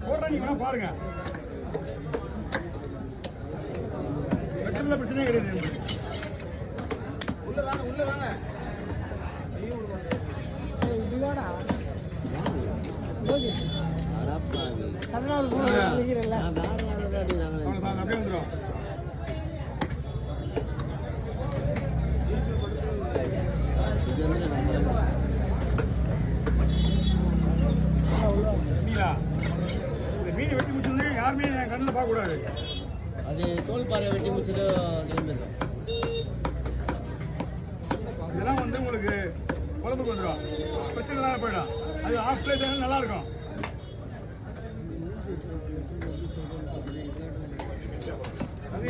போடுற நீங்க வேணா பாருங்க. வெட்டல பிரச்சனையே கிடையாது. உள்ள வாங்க உள்ள வாங்க. இதுவாடா ஓகே அடப்பாவி கர்நாடக போறீங்கல்ல நான் வேற யாரோட அடிறாங்க. அவன் அப்படியே வந்துரும். இது வந்து நம்ம மீனா இந்த மீனை வெட்டி முடிச்சோடனே யாருமே என் கண்ணில் பார்க்கக்கூடாது. அது தோல் பாறை வெட்டி முடிச்சது நிரம்பிடும். இதெல்லாம் வந்து உங்களுக்கு குழம்புக்கு வந்துடும், பிரச்சனை இல்லாமல் போயிடும். அது ஆஃப் பிளேட் நல்லா இருக்கும். அது